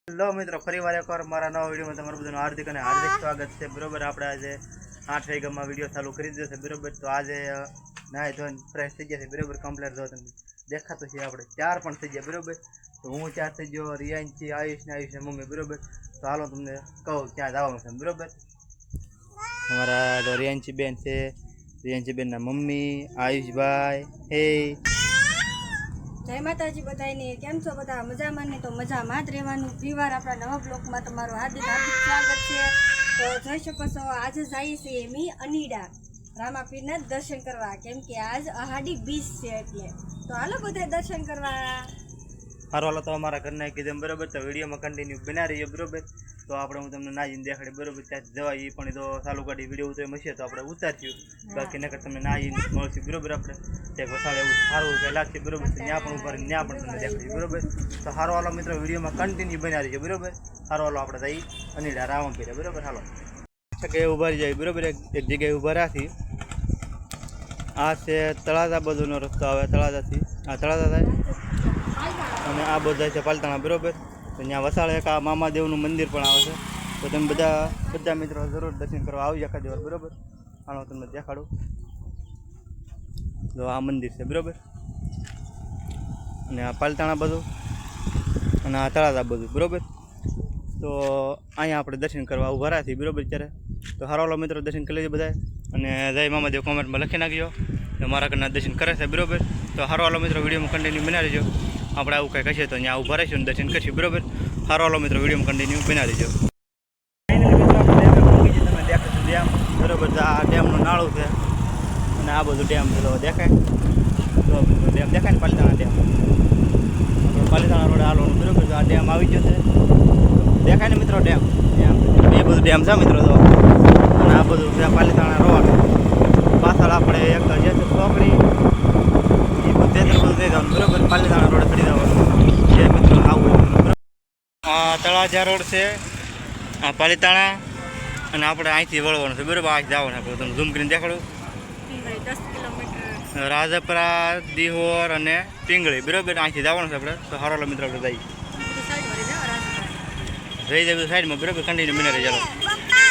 Hello મિત્રો, ફરીવાર એકવાર મારા નવા વિડીયોમાં તમારું બધાનું હાર્દિક અને હાર્દિક સ્વાગત છે. બરોબર, આપણે આજે 8 વાગ્યામાં વિડીયો ચાલુ કરી દીધો છે. બરોબર, તો આજે નાય ધોઈને ફ્રેશ થઈ ગયા છે. બરોબર, કમ્પ્લીટ જો તમને દેખાતો છે. આપણે 4 પણ થઈ ગયા. બરોબર, તો હું 4 થઈ ગયો, રિયાન્સી, આયુષ ને મમ્મી. બરોબર, તો હાલો તમને કહું ક્યાં જવાનું છે. બરોબર, અમારા તો રિયાન્સી બેન છે, રિયાન્સી બેનના મમ્મી, આયુષભાઈ. હે જય માતાજી બધાને. કેમ છો બધા? મજામાં ને? તો મજામાં જ રહેવાનું. ફરીવાર આપણા નવા બ્લોગમાં તમારું હાર્દિક સ્વાગત છે. તો જોઈ શકો છો, આજે જઈએ છીએ અમે અનીડા રામાપીરના દર્શન કરવા, કેમ કે આજ અહાડી બીજ છે એટલે. તો હાલો બધા દર્શન કરવા. હારો હાલો, તો અમારા ઘરના કીધું. બરોબર, તો વિડીયોમાં કન્ટિન્યુ બના રહીએ. બરોબર, તો આપણે હું તમને નાજીને દેખાડી. બરોબર, ત્યાં જવાય એ પણ તો ચાલુ કાઢી વિડીયો તો મળશે તો આપણે ઉતારશું. બાકી નકર તમને નાજીને મળશે. બરોબર, આપણે ત્યાં વસાડે એવું સારું કંઈ લાગશે. બરોબર, ત્યાં પણ ઉપર ત્યાં પણ તમને દેખાડી. બરોબર, તો સારો હાલો મિત્રો, વિડીયોમાં કન્ટિન્યુ બના રહીએ. બરોબર, સારો હાલો આપણે જઈ અનીડા રામાપીર. બરોબર, હાલો જગ્યાએ ઊભા રહી જાય. બરોબર, એક જગ્યાએ ઊભા રાખી. આ છે તળાજા બાજુનો રસ્તો આવે. તળાજાથી આ તળાજા થાય અને આ બધું જાય છે પાલતાણા. બરોબર, તો ત્યાં વસાળે એક આ મામાદેવનું મંદિર પણ આવે છે. તો તમે બધા મિત્રો જરૂર દર્શન કરવા આવી એકાદ વાર. બરોબર, હાલો તમને દેખાડું. તો આ મંદિર છે. બરોબર, અને આ પાલતાણા બધું અને આ તળાજા બધું. બરોબર, તો અહીંયા આપણે દર્શન કરવા ઊભા રાખી. બરોબર, ત્યારે તો હારો મિત્રો દર્શન કરી લેજો બધા. અને જય મામાદેવ કોમેન્ટમાં લખી નાખજો તો મારા ઘરના દર્શન કરે છે. બરોબર, તો હારો હાલો મિત્રો, વિડીયોમાં કન્ટિન્યુ બનાવી દેજો. આપણે આવું કંઈ કહીએ તો ત્યાં ઊભા રહીશું દર્શન કરીશું. બરોબર, હારો હાલો મિત્રો, વિડીયોમાં કન્ટિન્યુ બનાવી દેજો. તમે દેખાશું ડેમ. બરોબર, આ ડેમનું નાળું છે અને આ બધું ડેમ છે. દેખાય તો ડેમ દેખાય ને, પાલિતાણા ડેમ. પાલિતાણા રોડે હાલવાનું. બરોબર, તો આ ડેમ આવી ગયો છે. દેખાય ને મિત્રો ડેમ. એ બધું ડેમ છે મિત્રો. તો અને આ બધું છે પાલિતાણા રોડ. પાછળ આપણે એક જે છે ચોકડી એ બધું બધું થઈ જવાનું. બરોબર, પાલિતાણા રોડે ચડી જવાનું જે મિત્રો આવું. આ તળાજા રોડ છે, આ પાલિતાણા, અને આપણે અહીંથી વળવાનું છે. બરોબર, અહીંથી જવાનું આપણે તમને ઝૂમ કરીને દેખાડું. 10 કિલોમીટર રાજપરા, દિહોર અને પિંગળી. બરોબર, અહીંથી જવાનું છે આપણે. તો હારો મિત્રો આપણે જઈએ રહી જાય સાઈડમાં. બરોબર, કન્ટિન્યુ બને રહી.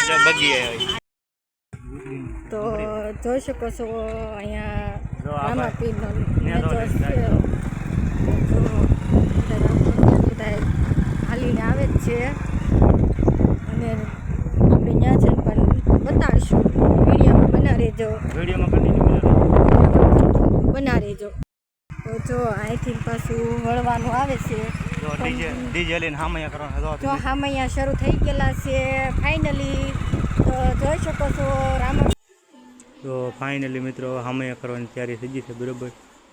ચાલો બગી આવી. તો જોઈ શકો છો અહીંયા રામાપીરનો બધા હાલીને આવે જ છે. અને આપણે ત્યાં છે પણ બતાડીશું. વિડીયોમાં બના રહેજો. વિડીયોમાં કન્ટિન્યુ બના રહેજો. તો જો અહીંથી પાછું વળવાનું આવે છે. ડીજે લઈને હામૈયા કરવાના. જો હામૈયા શરૂ થઈ ગયેલા છે ફાઇનલી. તો જોઈ શકો છો તો ફાઇનલી મિત્રો હામૈયા કરવાની તૈયારી થઈ ગઈ છે. બરોબર,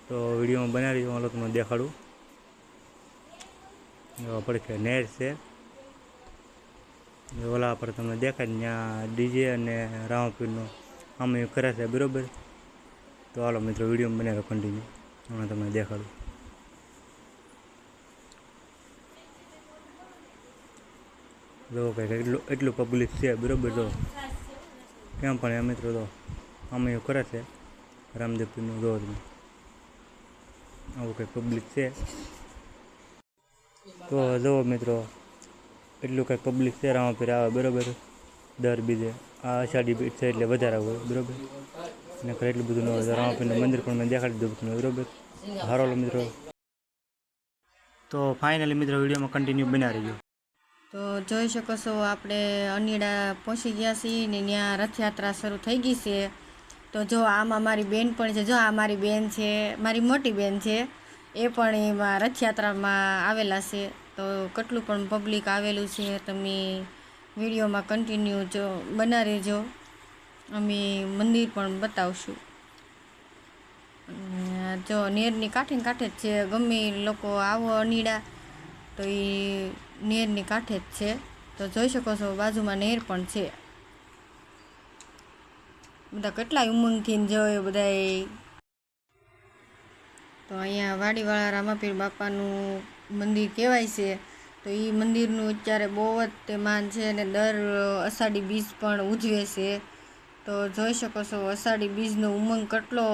તો વિડીયોમાં બનાવી દઉં. હાલો તમને દેખાડું. પડખે નેર છે. ઓલા પર તમને દેખાય ત્યાં ડીજે અને રામાપીરનો હામૈયું કરે છે. બરોબર, તો હાલો મિત્રો વિડીયોમાં બનાવ્યો કન્ટિન્યુ. હમણાં તમને દેખાડું. જો કંઈક એટલું પબ્લિક છે. બરોબર, તો કેમ પણ એ મિત્રો તો હામૈયું કરે છે રામદેવપીરનું. જો તમે આવું કંઈક પબ્લિક છે. તો જુઓ મિત્રો, એટલું કંઈક પબ્લિક છે. રામાપીર આવે. બરોબર, દર બીજે આ અષાઢી બીજ છે એટલે વધારે હોય. બરોબર, અને એટલું બધું ન હોય. રામાપીરનું મંદિર પણ મેં દેખાડી દીધું તમને. બરોબર, હારો મિત્રો. તો ફાઇનલી મિત્રો વિડીયોમાં કન્ટિન્યુ બના રહીજો. તો જોઈ શકો છો આપણે અનીડા પહોંચી ગયા છીએ ને ત્યાં રથયાત્રા શરૂ થઈ ગઈ છે. તો જો આમાં મારી બેન પણ છે. જો આ મારી બેન છે, મારી મોટી બેન છે. એ પણ એમાં રથયાત્રામાં આવેલા છે. તો કેટલું પણ પબ્લિક આવેલું છે તમે વિડીયોમાં કન્ટિન્યુ જો બના રહેજો. અમે મંદિર પણ બતાવશું. જો નેરની કાંઠે કાંઠે જ છે. ગમે લોકો આવો અનીડા તો એ નેરની કાંઠે જ છે. તો જોઈ શકો છો બાજુમાં નેર પણ છે. બધા કેટલા ઉમંગથી જોયો બધા. તો અહીંયા વાડીવાળા રામાપીર બાપાનું મંદિર કહેવાય છે. તો એ મંદિરનું અત્યારે બહુ જ તે માન છે અને દર અષાઢી બીજ પણ ઉજવે છે. તો જોઈ શકો છો અષાઢી બીજનો ઉમંગ કેટલો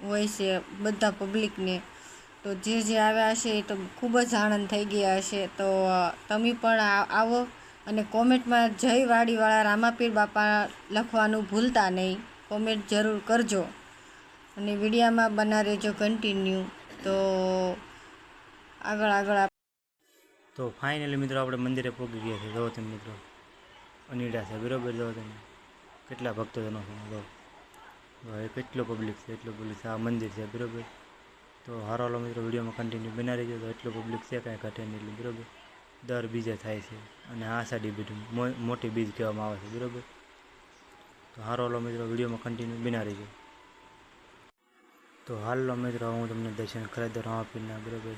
હોય છે બધા પબ્લિકને. તો તો જે આવ્યા હશે એ તો ખૂબ જ આનંદ થઈ ગયા હશે. તો તમે પણ આવો અને કોમેન્ટમાં જય વાડીવાળા રામાપીર બાપા લખવાનું ભૂલતા નહીં. કોમેન્ટ જરૂર કરજો અને વિડીયામાં બના રહેજો કન્ટિન્યુ. તો આગળ તો ફાઇનલી મિત્રો આપણે મંદિરે પહોંચી ગયા છે. જો તમે મિત્રો અનીડા છે બરાબર. જો તમે કેટલા ભક્તજનો છે. જો કેટલો પબ્લિક છે, એટલો પબ્લિક છે. આ મંદિર છે બરાબર. તો હારો હાલો મિત્રો વિડીયોમાં કન્ટિન્યુ બના રહેજો. તો એટલો પબ્લિક છે કાંઈ ઘટે નહીં એટલે બરાબર. દર બીજે થાય છે અને આ આષાઢી બીજ મોટી બીજ કહેવામાં આવે છે બરાબર. તો હારો હાલો મિત્રો વિડીયોમાં કન્ટિન્યુ બના રહેજો. તો હાલો મિત્રો હું તમને દર્શન કરાવી દઉં રામાપીરના બરાબર.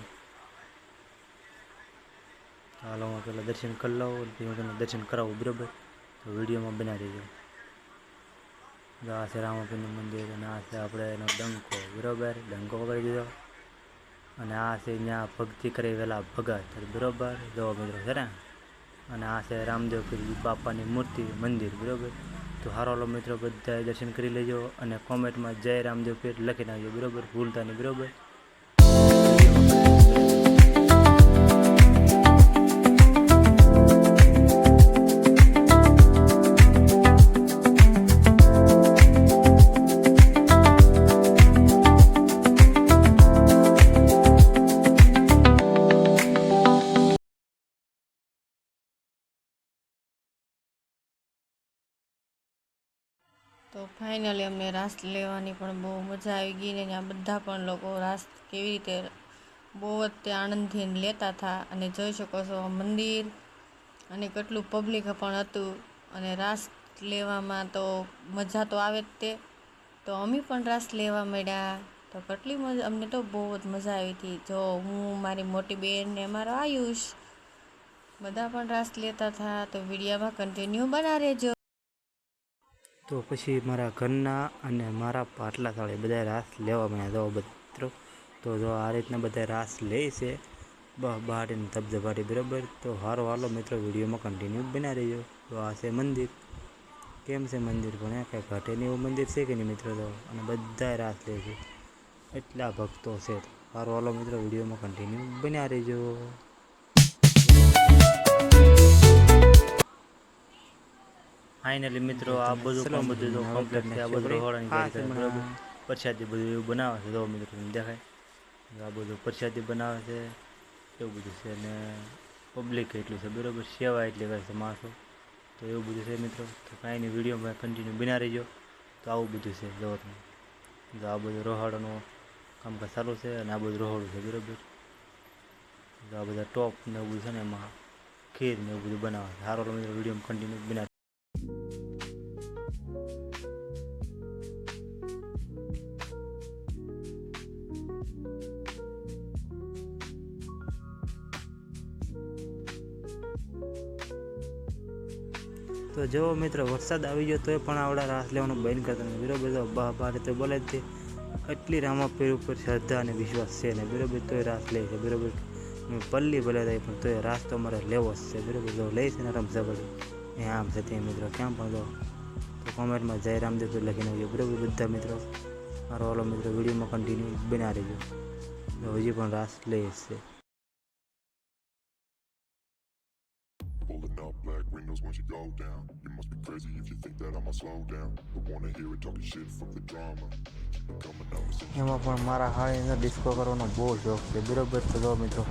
હાલો હું પહેલાં દર્શન કરી લઉં પછી હું તમને દર્શન કરાવું બરાબર. તો વિડીયોમાં બના રહેજો. આ છે રામાપીરનું મંદિર અને આ છે આપણે એનો ડંકો બરાબર. ડંકો વગાડી દીધો અને આ છે ત્યાં ભક્તિ કરી વેલા ભગત બરાબર. જો મિત્રો છે ને. અને આ છે રામદેવ પીર બાપાની મૂર્તિ મંદિર બરાબર. તો હારો હાલો મિત્રો બધાએ દર્શન કરી લેજો અને કોમેન્ટમાં જય રામદેવ પીર લખી નાખજો બરાબર. ભૂલતા નહીં બરાબર. તો ફાઇનલી અમને રાસ લેવાની પણ બહુ મજા આવી ગઈ ને આ બધા પણ લોકો રાસ કેવી રીતે બહુ જ તે આનંદથી લેતા હતા. અને જોઈ શકો છો મંદિર અને કેટલું પબ્લિક પણ હતું અને રાસ લેવામાં તો મજા તો આવે જ તે. તો અમે પણ રાસ લેવા માંડ્યા. તો કેટલી મજા, અમને તો બહુ જ મજા આવી હતી. જો હું, મારી મોટી બેન ને અમારો આયુષ બધા પણ રાસ લેતા હતા. તો વિડીયોમાં કન્ટિન્યુ બના રહેજો. તો પછી મારા ઘરના અને મારા પાટલા થાળે બધા રાસ લેવા મળ્યા. જો મિત્રો તો જો આ રીતના બધા રાસ લે છે બહાટીને ધબધબાટી બરાબર. તો હારો હાલો મિત્રો વિડીયોમાં કન્ટિન્યુ બના રહેજો. તો આ છે મંદિર. કેમ છે મંદિર પણ કાંઈ ઘટે નહીં એવું મંદિર છે કે નહીં મિત્રો. તો અને બધા રાસ લે છે એટલા ભક્તો છે. હારો હાલો મિત્રો વિડીયોમાં કન્ટિન્યુ બના રહેજો. ફાઇનલી મિત્રો આ બધું તો કમ્પ્લીટ છે. આ બધું રહોડાની ગાડી છે બરાબર. પ્રસાદી બધું એવું બનાવે છે. જો મિત્રો તમને દેખાય આ બધું પ્રસાદી બનાવે છે એવું બધું છે. અને પબ્લિક એટલું છે બરાબર. સેવા એટલી કરે છે માણસો. તો એવું બધું છે મિત્રો. તો કાંઈ નહીં વિડીયોમાં કન્ટિન્યુ બના રહેજો. તો આવું બધું છે. જો તમે તો આ બધું રહોડાનું કામકાજ ચાલુ છે અને આ બધું રહોડું છે બરાબર. તો આ બધા ટોપ ને એવું બધું છે ને એમાં ખીર ને એવું બધું બનાવે છે. સારો મિત્રો વિડીયોમાં કન્ટિન્યુ બના. તો જો મિત્રો વરસાદ આવી ગયો તોય પણ આવડા રાસ લેવાનું બંધ કરતા નથી બરાબર. તો બારે તો બોલે જ એટલી રામાપીર ઉપર શ્રદ્ધા અને વિશ્વાસ છે ને બરાબર. તોય રાસ લે છે બરાબર. પલ્લી ભલે થાય પણ તોય રાસ તો અમારે લેવો જ છે બરાબર. તો લે છે ને રમશે પછી એ આમ છે તે મિત્રો ક્યાં પણ તો કોમેન્ટમાં જય રામદેવ લખીને આવજો બરાબર બધા મિત્રો. મારો ઓલો મિત્રો વિડીયોમાં કન્ટિન્યુ બના રહેજો. તો હજી પણ રાસ લે છે. Pulling up black windows once you go down. You must be crazy if you think that I'ma slow down. Don't wanna hear it talking shit from the drama. Keep it coming out with some એમાં પણ મારા હાળીને disco કરવાનો બહુ શોખ છે બરાબર. તો જો મિત્રો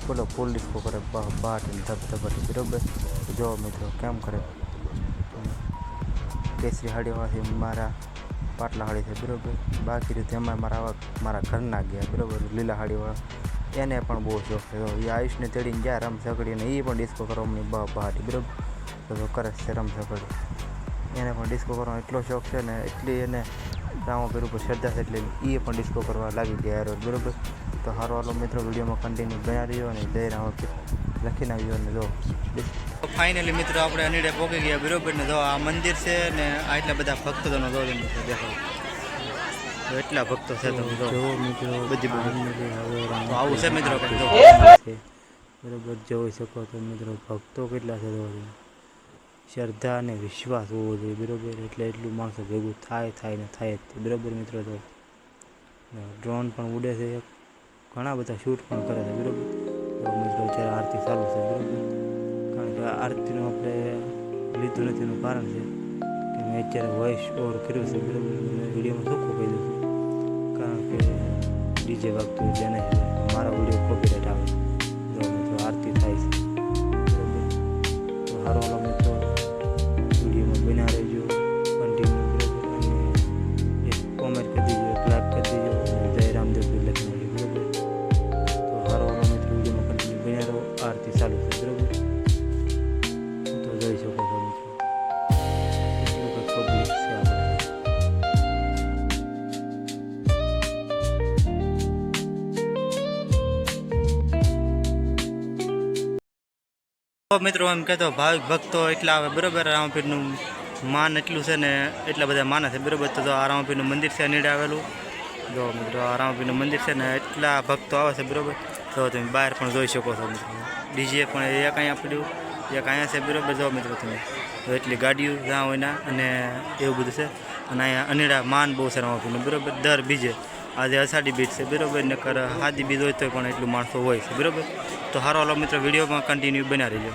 બોલો ફૂલ ડિસ્કો કરે બાટ ધબધબાટી બરાબર. જો મિત્રો કેમ કરે કેસરી હાડીવાળાથી મારા પાટલા હાડી છે બરાબર. બાકી રીતે એમાં મારા ઘરના ગયા બરાબર. લીલા હાડીવાળા એને પણ બહુ શોખ છે. એ આયુષને તેડીને ગયા રમ સકડીને એ પણ ડિસ્કો કરવાની બહાટી બરાબર. તો કરે છે રમ સકડી. એને પણ ડિસ્કો કરવાનો એટલો શોખ છે ને એટલી એને રામાપીર ઉપર શ્રદ્ધા છે એટલે એ પણ ડિસ્કો કરવા લાગી ગયા રોજ બરાબર. તો સારો હાલો મિત્રો વિડીયોમાં કન્ટિન્યુ બના રહ્યો અને જય રામાપીર લખીને આવ્યો. અને જો ફાઇનલી મિત્રો આપણે અનીડે પહોંચી ગયા બરાબર. ને જો આ મંદિર છે ને આટલા બધા ભક્તોનો દેખાવ એટલા ભક્તો છે. તો મિત્રો બધી આવું છે મિત્રો બરાબર. જોઈ શકો તો મિત્રો ભક્તો કેટલા છે. શ્રદ્ધા અને વિશ્વાસ હોવો જોઈએ બરાબર. એટલે એટલું માણસો ભેગું થાય ને થાય જ બરાબર મિત્રો. તો ડ્રોન પણ ઉડે છે એક ઘણા બધા શૂટ પણ કરે છે બરાબર. તો મિત્રો અત્યારે આરતી ચાલુ છે બરાબર. કારણ કે આરતીનું આપણે લીધું નથી એનું કારણ છે કે મેં અત્યારે વોઇસ ઓવર કર્યું છે બરાબર. વિડીયોમાં ચોખ્ખું કહી દઉં છું કારણ કે ડીજે વાગતું એટલે નહીં મારા વિડીયો કોપીરાઇટ આવે. તો મિત્રો આરતી થાય છે બરાબર. તો સારો વાલો મિત્રો વિડીયોમાં બના રહેજો કન્ટિન્યુ બરાબર. અને એક કોમેન્ટ કરી દેજો, એક લાઈક કરી દેજો અને જય રામદેવ લખી નાખજો બરાબર. તો સારો વાલો મિત્રો વિડીયોમાં કન્ટિન્યુ બન્યા રહો. આરતી ચાલુ છે બરાબર. તો જોઈ શકો છો મિત્રો એટલું કંઈક પબ્લિક છે આપણે. મિત્રો એમ કહેતો ભાવિક ભક્તો એટલા આવે બરાબર. રામાપીરનું માન એટલું છે ને એટલા બધા માને છે બરાબર. તો આ રામાપીરનું મંદિર છે નીડે આવેલું. જો મિત્રો આ રામાપીરનું મંદિર છે ને એટલા ભક્તો આવે છે બરાબર. તો તમે બહાર પણ જોઈ શકો છો મિત્રો. ડીજે પણ એક અહીંયા પડ્યું, એક અહીંયા છે બરાબર. જો મિત્રો તમે તો એટલી ગાડીઓ જ્યાં હોય ના અને એવું બધું છે. અને અહીંયા અનીડા માન બહુ છે રામાપીરનું બરાબર. દર બીજે આજે અષાઢી બીજ છે બરાબર. નકર હાદી બીજ હોય તો પણ એટલું માણસો હોય છે બરાબર. તો સારો હાલો મિત્રો વિડીયોમાં કન્ટિન્યુ બના રહેજો.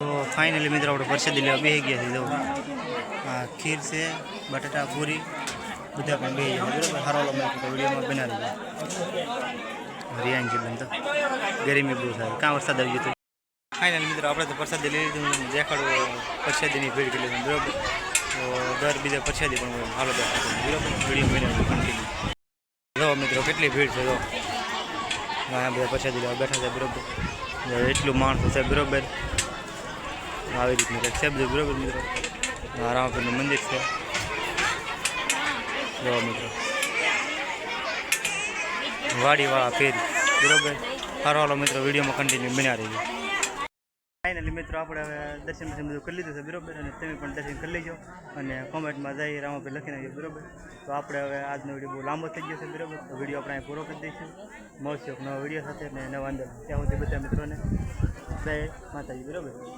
તો ફાઇનલી મિત્રો આપણે પ્રસાદી લેવા બેસી ગયા છે. જો આ ખીર છે, બટાટા પૂરી બધા પણ બેસી ગયા બરાબર. સારો હાલો મિત્રો વિડીયોમાં બના રહેજો. રિયાન છે બનતો ગરમી બહુ થાય કાં વરસાદ આવી ગયો. ફાઇનલી મિત્રો આપણે તો પ્રસાદી લઈ લીધું. દેખાડો પ્રસાદીની ભીડ કરી લીધું બરાબર. તો દર બીજા પ્રસાદી પણ હાલો દેખાડો બરાબર. વિડીયો બના રહેજો કન્ટિન્યુ. જો મિત્રો કેટલી ભીડ છે. જો અહીંયા બધા પ્રસાદી લેવા બેઠા છે બરાબર. એટલું માણસો છે બરાબર. આવી રીતનું કંઈક છે બધું બરાબર મિત્રો. રામાપીરનું મંદિર છે જો મિત્રો. વાડીવાળા ફેરી બરાબર. સારો હાલો મિત્રો વિડીયોમાં કન્ટિન્યુ બન્યા રહીજો. ફાઇનલી મિત્રો આપણે હવે દર્શન બધું કરી લીધું છે બરાબર. અને તમે પણ દર્શન કરી લેજો અને કોમેન્ટમાં જઈ રામાપીર લખી નાખજો બરાબર. તો આપણે હવે આજનો વિડીયો બહુ લાંબો થઈ ગયો છે બરાબર. તો વિડીયો આપણે અહીં પૂરો કરી દઈશું. મળશું એક નવા વિડીયો સાથે અને નવા અંદર ત્યાં સુધી બધા મિત્રોને જય માતાજી બરાબર.